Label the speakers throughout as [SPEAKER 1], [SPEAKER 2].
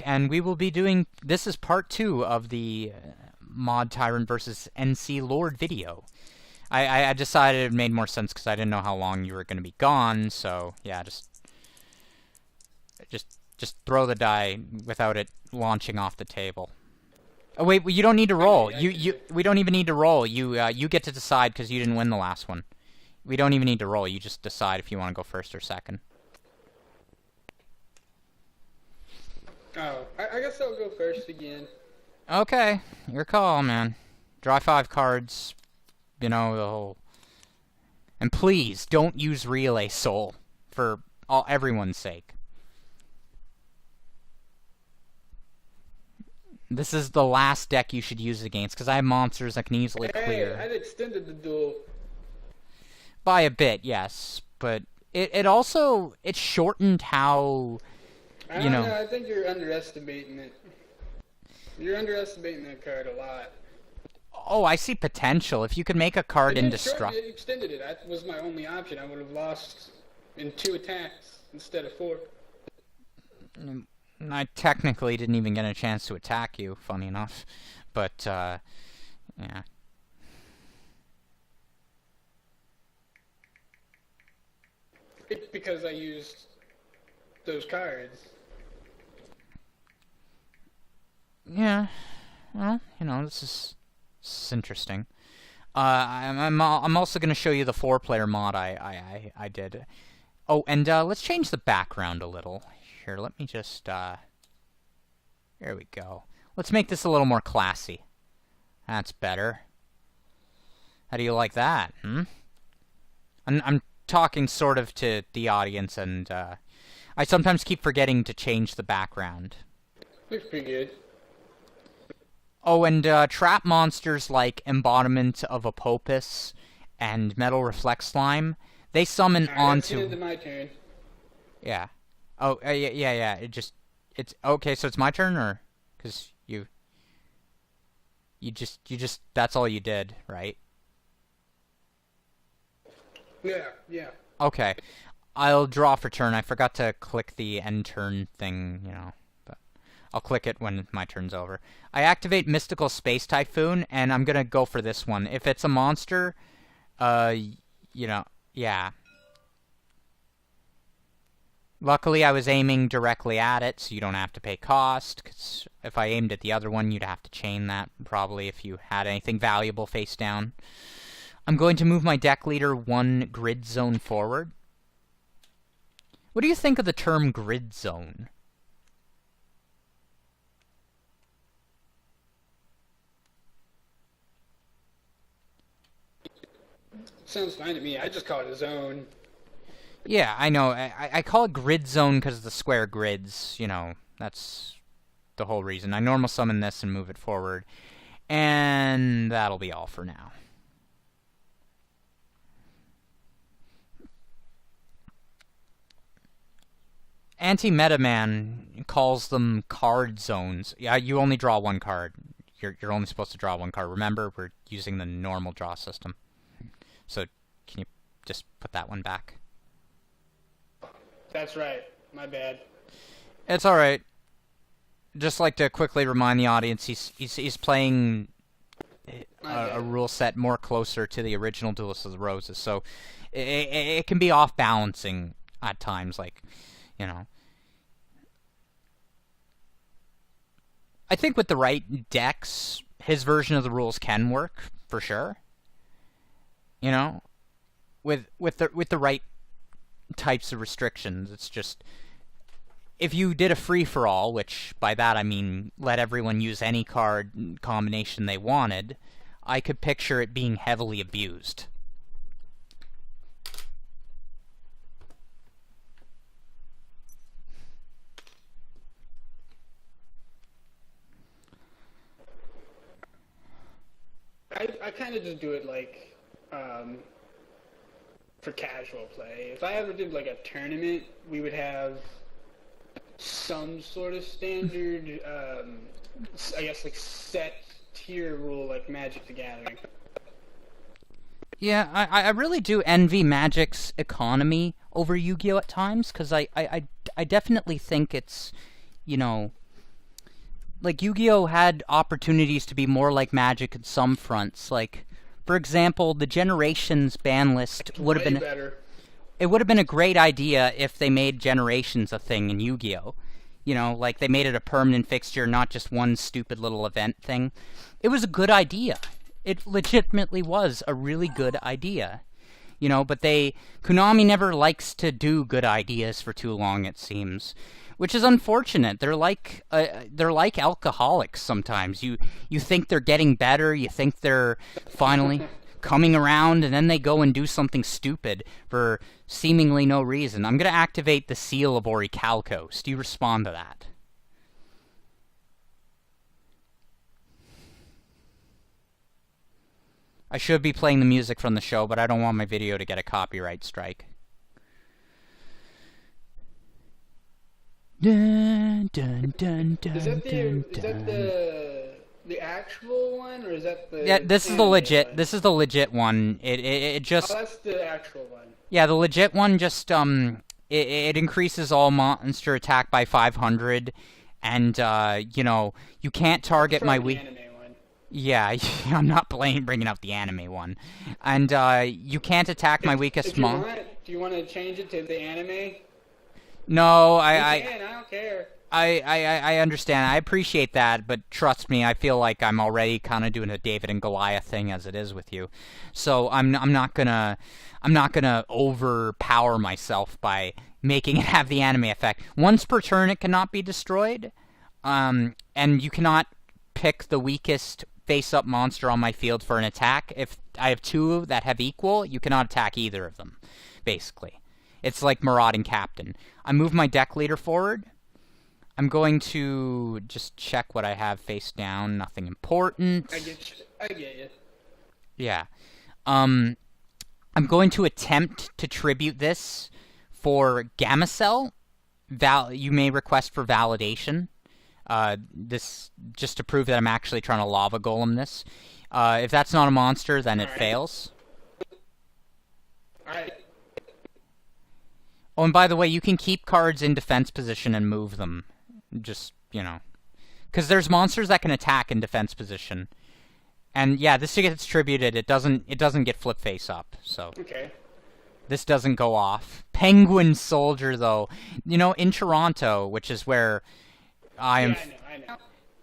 [SPEAKER 1] and we will be doing, this is part 2 of the ModTyrant versus NC Lord video. I decided it made more sense because I didn't know how long you were going to be gone, so yeah, just throw the die without it launching off the table. Oh wait, you don't need to roll. We don't even need to roll. You get to decide because you didn't win the last one. We don't even need to roll. You just decide if you want to go first or second.
[SPEAKER 2] Oh, I guess I'll go first again.
[SPEAKER 1] Okay, your call, man. Draw 5 cards. You know, the whole... And please, don't use Relay Soul. For everyone's sake. This is the last deck you should use against, because I have monsters that can easily clear.
[SPEAKER 2] Hey, I'd extended the duel.
[SPEAKER 1] By a bit, yes. But it also... It shortened how...
[SPEAKER 2] I don't know, I think you're underestimating it. You're underestimating that card a lot.
[SPEAKER 1] Oh, I see potential. If you could make a card indestructible.
[SPEAKER 2] It extended it. That was my only option. I would have lost in 2 attacks instead of 4.
[SPEAKER 1] I technically didn't even get a chance to attack you, funny enough. But, yeah.
[SPEAKER 2] It's because I used those cards.
[SPEAKER 1] Yeah. Well, you know, this is interesting. I'm also going to show you the 4-player mod I did. Oh, and let's change the background a little. Here, let me just, there we go. Let's make this a little more classy. That's better. How do you like that, I'm talking sort of to the audience, and, I sometimes keep forgetting to change the background.
[SPEAKER 2] Looks pretty good.
[SPEAKER 1] Oh, and trap monsters like Embodiment of Apopus and Metal Reflex Slime, they summon onto...
[SPEAKER 2] It's my turn.
[SPEAKER 1] Yeah. Oh, yeah. It's okay. So it's my turn, or because you just that's all you did, right?
[SPEAKER 2] Yeah.
[SPEAKER 1] Okay. I'll draw for turn. I forgot to click the end turn thing, you know. I'll click it when my turn's over. I activate Mystical Space Typhoon, and I'm gonna go for this one. If it's a monster, you know, yeah. Luckily, I was aiming directly at it, so you don't have to pay cost, 'cause if I aimed at the other one, you'd have to chain that, probably, if you had anything valuable face down. I'm going to move my deck leader 1 grid zone forward. What do you think of the term grid zone?
[SPEAKER 2] Sounds fine to me. I just call it a zone.
[SPEAKER 1] Yeah, I know. I call it grid zone because of the square grids. You know, that's the whole reason. I normal summon this and move it forward. And that'll be all for now. Anti-Meta Man calls them card zones. Yeah, you only draw 1 card. You're only supposed to draw 1 card. Remember, we're using the normal draw system. So, can you just put that one back?
[SPEAKER 2] That's right. My bad.
[SPEAKER 1] It's alright. Just like to quickly remind the audience, he's playing a rule set more closer to the original Duelist of the Roses, so it can be off-balancing at times, like, you know. I think with the right decks, his version of the rules can work, for sure. You know, with the right types of restrictions. It's just, if you did a free-for-all, which by that I mean let everyone use any card combination they wanted, I could picture it being heavily abused.
[SPEAKER 2] I kind of just do it like for casual play. If I ever did like a tournament, we would have some sort of standard, I guess like set tier rule like Magic the Gathering.
[SPEAKER 1] Yeah, I really do envy Magic's economy over Yu-Gi-Oh! At times, because I definitely think it's, you know, like Yu-Gi-Oh had opportunities to be more like Magic in some fronts. Like, for example, the Generations ban list would have been
[SPEAKER 2] better.
[SPEAKER 1] It would have been a great idea if they made Generations a thing in Yu-Gi-Oh. You know, like they made it a permanent fixture, not just one stupid little event thing. It was a good idea. It legitimately was a really good idea. You know, but Konami never likes to do good ideas for too long, it seems, which is unfortunate. They're like alcoholics sometimes. You think they're getting better, you think they're finally coming around, and then they go and do something stupid for seemingly no reason. I'm going to activate the seal of Orichalcos. Do you respond to that? I should be playing the music from the show, but I don't want my video to get a copyright strike. Dun, dun, dun, dun,
[SPEAKER 2] Is that the actual one, or is that the... Yeah,
[SPEAKER 1] this is the legit one? This is the legit one. It just...
[SPEAKER 2] Oh, that's the actual one.
[SPEAKER 1] Yeah, the legit one just, it increases all monster attack by 500, and, you know, you can't target my weak... Yeah, I'm not bringing up the anime one. And, you can't attack my weakest monster.
[SPEAKER 2] Do you want to change it to the anime?
[SPEAKER 1] No,
[SPEAKER 2] I don't care.
[SPEAKER 1] I understand. I appreciate that, but trust me, I feel like I'm already kind of doing a David and Goliath thing as it is with you. So I'm not gonna overpower myself by making it have the anime effect. Once per turn, it cannot be destroyed, and you cannot pick the weakest face-up monster on my field for an attack. If I have two that have equal, you cannot attack either of them, basically. It's like Marauding Captain. I move my deck leader forward. I'm going to just check what I have face down. Nothing important.
[SPEAKER 2] I get you.
[SPEAKER 1] Yeah. I'm going to attempt to tribute this for Gamacell. You may request for validation. This just to prove that I'm actually trying to Lava Golem this. If that's not a monster, then it fails.
[SPEAKER 2] Alright.
[SPEAKER 1] Oh, and by the way, you can keep cards in defense position and move them. Just, you know. Because there's monsters that can attack in defense position. And yeah, this gets tributed. It doesn't get flip face up. So
[SPEAKER 2] okay. This
[SPEAKER 1] doesn't go off. Penguin Soldier, though. You know, in Toronto, which is where I am...
[SPEAKER 2] Yeah, I know.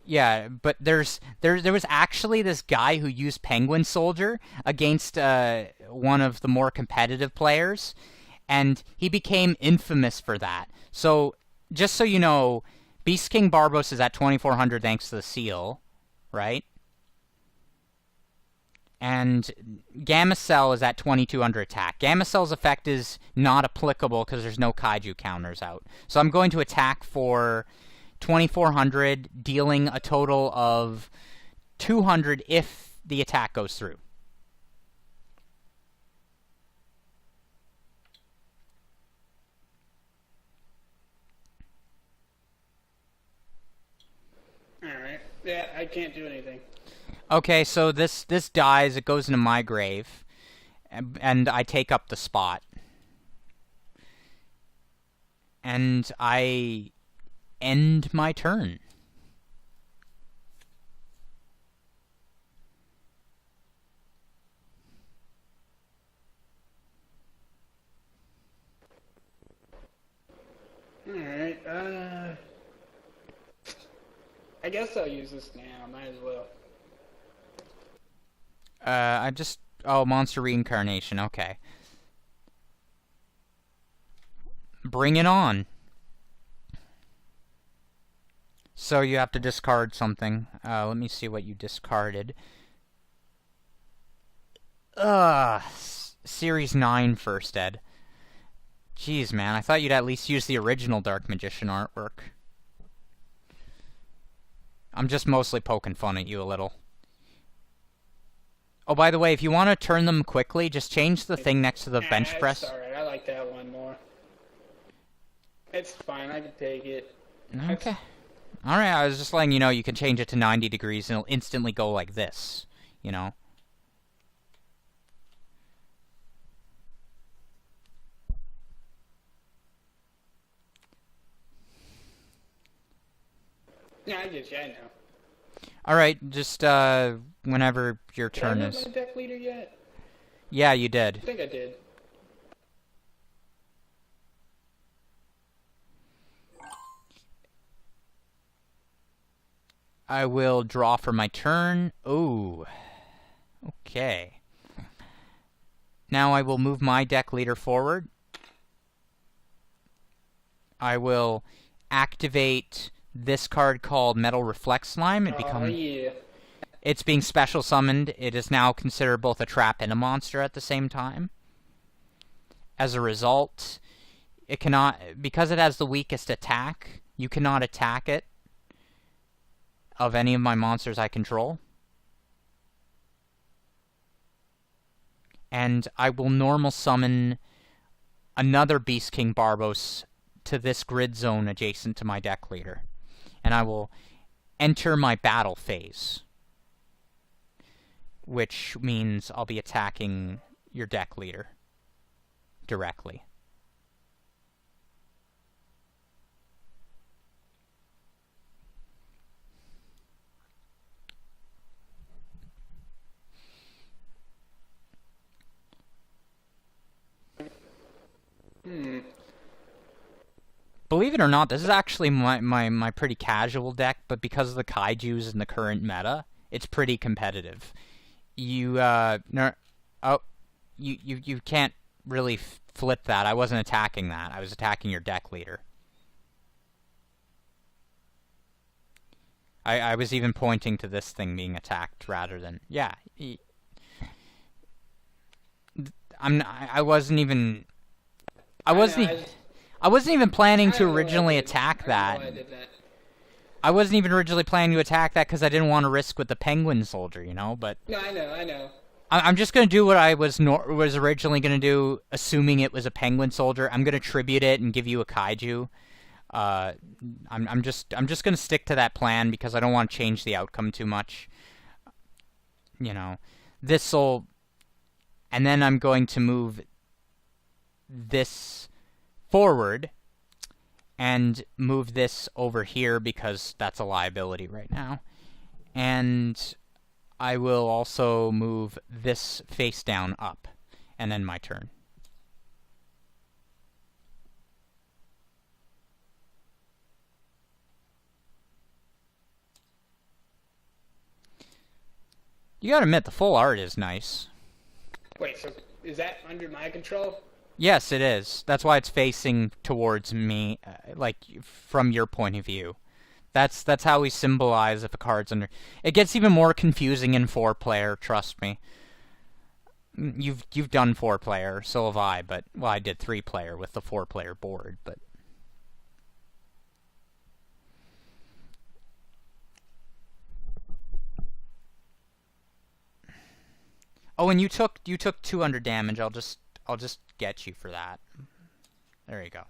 [SPEAKER 1] Yeah, but there was actually this guy who used Penguin Soldier against one of the more competitive players, and he became infamous for that. So, just so you know, Beast King Barbos is at 2400 thanks to the seal, right? And Gamacell is at 2200 attack. Gamacell's effect is not applicable because there's no kaiju counters out. So I'm going to attack for 2400, dealing a total of 200 if the attack goes through.
[SPEAKER 2] Alright. Yeah, I can't do anything.
[SPEAKER 1] Okay, so this dies, it goes into my grave, and I take up the spot. And I end my turn.
[SPEAKER 2] Alright, I guess I'll use this now, might as well.
[SPEAKER 1] Oh, Monster Reincarnation, okay. Bring it on. So you have to discard something. Let me see what you discarded. Series 9 First Ed. Jeez, man, I thought you'd at least use the original Dark Magician artwork. I'm just mostly poking fun at you a little. Oh, by the way, if you want to turn them quickly, just change the thing next to the bench press.
[SPEAKER 2] Alright, I like that one more. It's fine, I can take it.
[SPEAKER 1] Okay. Alright, I was just letting you know you can change it to 90 degrees and it'll instantly go like this, you know?
[SPEAKER 2] Yeah, I get you. I know.
[SPEAKER 1] Alright, just, whenever your turn
[SPEAKER 2] Did I
[SPEAKER 1] is.
[SPEAKER 2] hit my deck leader yet?
[SPEAKER 1] Yeah, you did.
[SPEAKER 2] I think I did.
[SPEAKER 1] I will draw for my turn. Ooh. Okay. Now I will move my deck leader forward. I will activate this card called Metal Reflect Slime.
[SPEAKER 2] Oh, yeah.
[SPEAKER 1] It's being special summoned. It is now considered both a trap and a monster at the same time. As a result, it cannot, because it has the weakest attack, you cannot attack it of any of my monsters I control. And I will normal summon another Beast King Barbos to this grid zone adjacent to my deck leader. And I will enter my battle phase, which means I'll be attacking your deck leader directly. Believe it or not, this is actually my pretty casual deck, but because of the kaijus in the current meta, it's pretty competitive. You can't really flip that. I wasn't attacking that. I was attacking your deck leader. I was even pointing to this thing being attacked rather than... Yeah. I wasn't even planning to originally attack that. I wasn't even originally planning to attack that because I didn't want to risk with the penguin soldier, you know, but...
[SPEAKER 2] No, I know.
[SPEAKER 1] I'm just going to do what I was originally going to do, assuming it was a penguin soldier. I'm going to tribute it and give you a kaiju. I'm just going to stick to that plan because I don't want to change the outcome too much. You know, this'll... And then I'm going to move this forward and move this over here because that's a liability right now. And I will also move this face down up, and then my turn. You gotta admit, the full art is nice.
[SPEAKER 2] Wait, so is that under my control?
[SPEAKER 1] Yes, it is. That's why it's facing towards me, like, from your point of view. That's how we symbolize if a card's under... It gets even more confusing in 4-player, trust me. You've done 4-player, so have I, but... Well, I did 3-player with the 4-player board, but... Oh, and you took 200 damage. I'll just get you for that. There you go.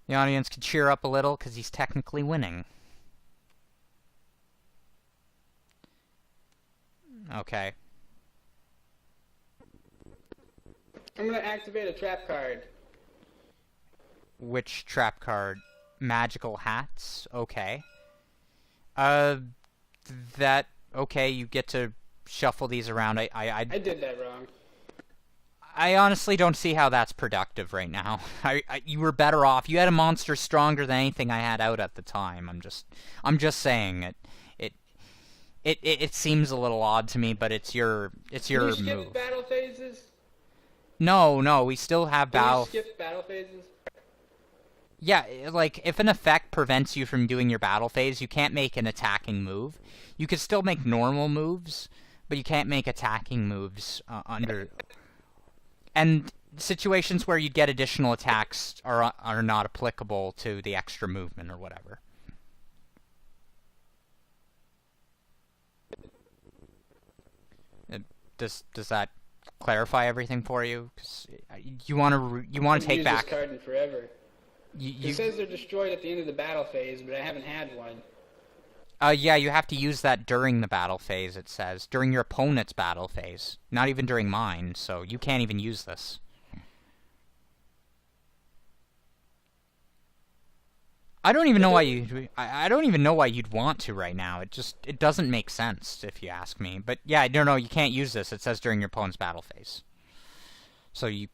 [SPEAKER 1] The audience can cheer up a little because he's technically winning. Okay.
[SPEAKER 2] I'm gonna activate a trap card.
[SPEAKER 1] Which trap card? Magical hats? Okay. Okay, you get to shuffle these around.
[SPEAKER 2] I did that wrong.
[SPEAKER 1] I honestly don't see how that's productive right now. You were better off. You had a monster stronger than anything I had out at the time. I'm just saying it seems a little odd to me, but it's your
[SPEAKER 2] Can you
[SPEAKER 1] move.
[SPEAKER 2] skip battle phases?
[SPEAKER 1] No, we still have battle.
[SPEAKER 2] Can you skip battle phases?
[SPEAKER 1] Yeah, like, if an effect prevents you from doing your battle phase, you can't make an attacking move. You can still make normal moves, but you can't make attacking moves under... And situations where you'd get additional attacks are not applicable to the extra movement or whatever. Does that clarify everything for you? 'Cause you want to take back...
[SPEAKER 2] This card in forever. It says they're destroyed at the end of the battle phase, but I haven't had one.
[SPEAKER 1] Yeah, you have to use that during the battle phase, it says. During your opponent's battle phase. Not even during mine, so you can't even use this. I don't even know why you. I don't even know why you'd want to right now. It doesn't make sense if you ask me. But yeah, no, you can't use this. It says during your opponent's battle phase. So you.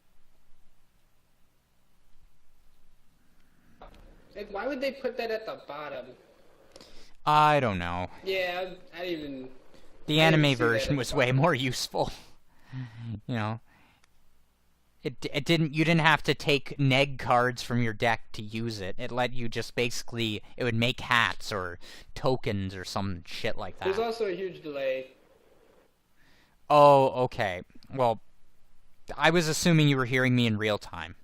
[SPEAKER 2] Why would they put that at the bottom?
[SPEAKER 1] I don't know.
[SPEAKER 2] Yeah, I even.
[SPEAKER 1] The anime version was way more useful. You know. It didn't. You didn't have to take neg cards from your deck to use it. It let you just basically. It would make hats or tokens or some shit like that.
[SPEAKER 2] There's also a huge delay.
[SPEAKER 1] Oh, okay. Well, I was assuming you were hearing me in real time.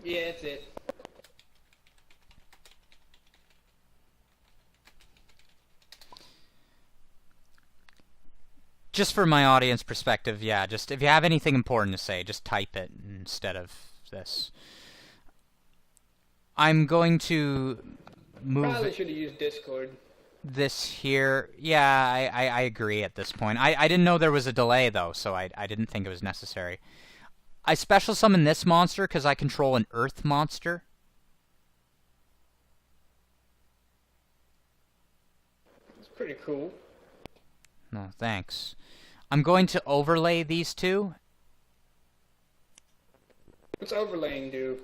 [SPEAKER 2] Yeah, that's it.
[SPEAKER 1] Just for my audience perspective, yeah, just if you have anything important to say, just type it instead of this. I'm going to move...
[SPEAKER 2] Probably should have used Discord.
[SPEAKER 1] This here... Yeah, I agree at this point. I didn't know there was a delay, though, so I didn't think it was necessary. I special summon this monster because I control an Earth monster.
[SPEAKER 2] It's pretty cool.
[SPEAKER 1] No, thanks. I'm going to overlay these two.
[SPEAKER 2] What's overlaying do?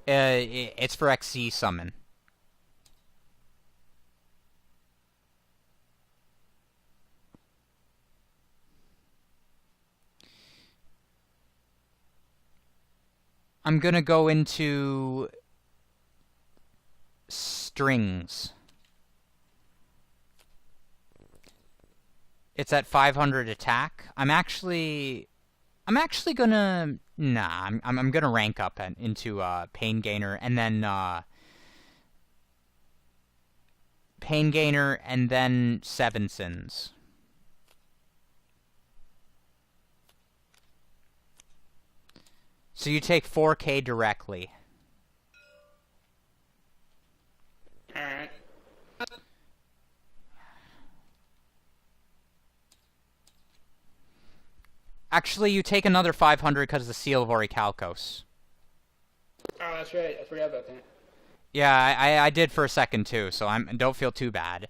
[SPEAKER 1] It's for XC summon. I'm gonna go into strings. It's at 500 attack. I'm actually gonna I'm gonna rank up into Pain Gainer and then Pain Gainer and then Seven Sins. So you take 4K directly.
[SPEAKER 2] Alright.
[SPEAKER 1] Actually, you take another 500 because of the Seal of Orichalcos.
[SPEAKER 2] Oh, that's right. I forgot about that.
[SPEAKER 1] Yeah, I did for a second too, so don't feel too bad.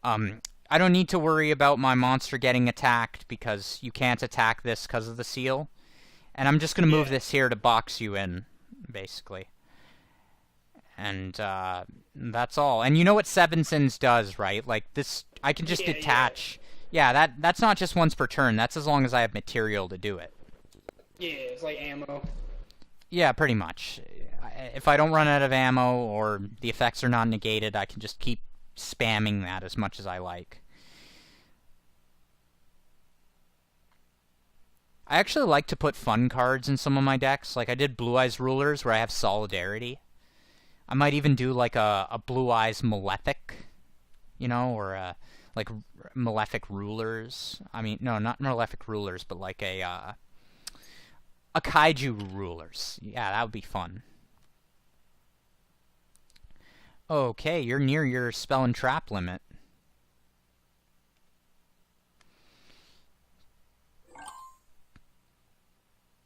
[SPEAKER 1] I don't need to worry about my monster getting attacked because you can't attack this because of the seal. And I'm just going to move this here to box you in, basically. And that's all. And you know what Seven Sins does, right? Like this, I can just detach. Yeah, that's not just once per turn. That's as long as I have material to do it.
[SPEAKER 2] Yeah, it's like ammo.
[SPEAKER 1] Yeah, pretty much. If I don't run out of ammo or the effects are not negated, I can just keep spamming that as much as I like. I actually like to put fun cards in some of my decks. Like I did Blue Eyes Rulers where I have Solidarity. I might even do like a Blue Eyes Malefic, you know, or like Malefic Rulers. I mean, no, not Malefic Rulers, but like a Kaiju Rulers. Yeah, that would be fun. Okay, you're near your spell and trap limit.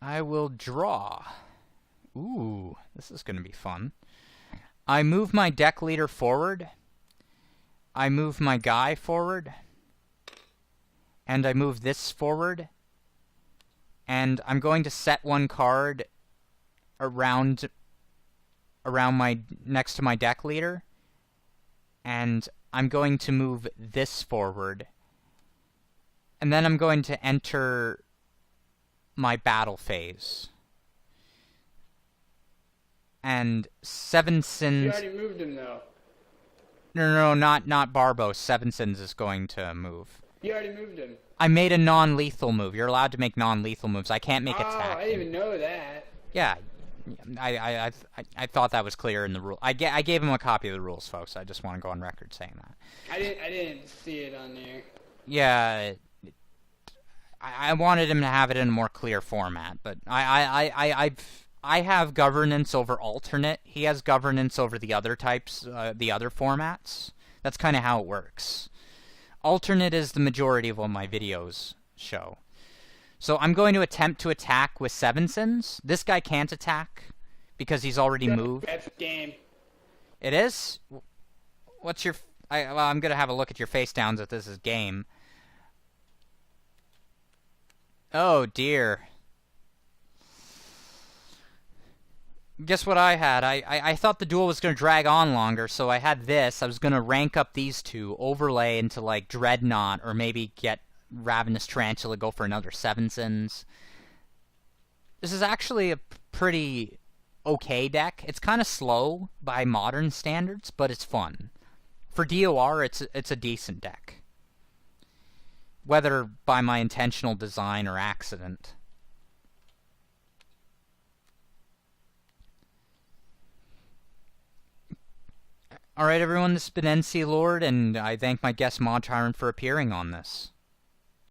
[SPEAKER 1] I will draw. Ooh, this is going to be fun. I move my deck leader forward. I move my guy forward. And I move this forward. And I'm going to set one card around my next to my deck leader. And I'm going to move this forward. And then I'm going to enter my battle phase. And Seven Sins...
[SPEAKER 2] You already moved him, though.
[SPEAKER 1] No, not Barbos. Seven Sins is going to move.
[SPEAKER 2] You already moved him.
[SPEAKER 1] I made a non-lethal move. You're allowed to make non-lethal moves. I can't make attack.
[SPEAKER 2] I didn't even know that.
[SPEAKER 1] Yeah. I thought that was clear in the rule. I gave him a copy of the rules, folks. I just want to go on record saying that.
[SPEAKER 2] I didn't see it on there.
[SPEAKER 1] Yeah... I wanted him to have it in a more clear format, but I I have governance over alternate. He has governance over the other types, the other formats. That's kind of how it works. Alternate is the majority of what my videos show. So I'm going to attempt to attack with 7 sins. This guy can't attack because he's already moved.
[SPEAKER 2] That's game.
[SPEAKER 1] It is? What's your... well, I'm going to have a look at your face downs if this is game. Oh, dear. Guess what I had? I thought the duel was going to drag on longer, so I had this. I was going to rank up these two, overlay into, like, Dreadnought, or maybe get Ravenous Tarantula, go for another 7 sins. This is actually a pretty okay deck. It's kind of slow by modern standards, but it's fun. For DOR, it's a decent deck. Whether by my intentional design or accident. Alright everyone, this has been NC Lord, and I thank my guest ModTyrant for appearing on this.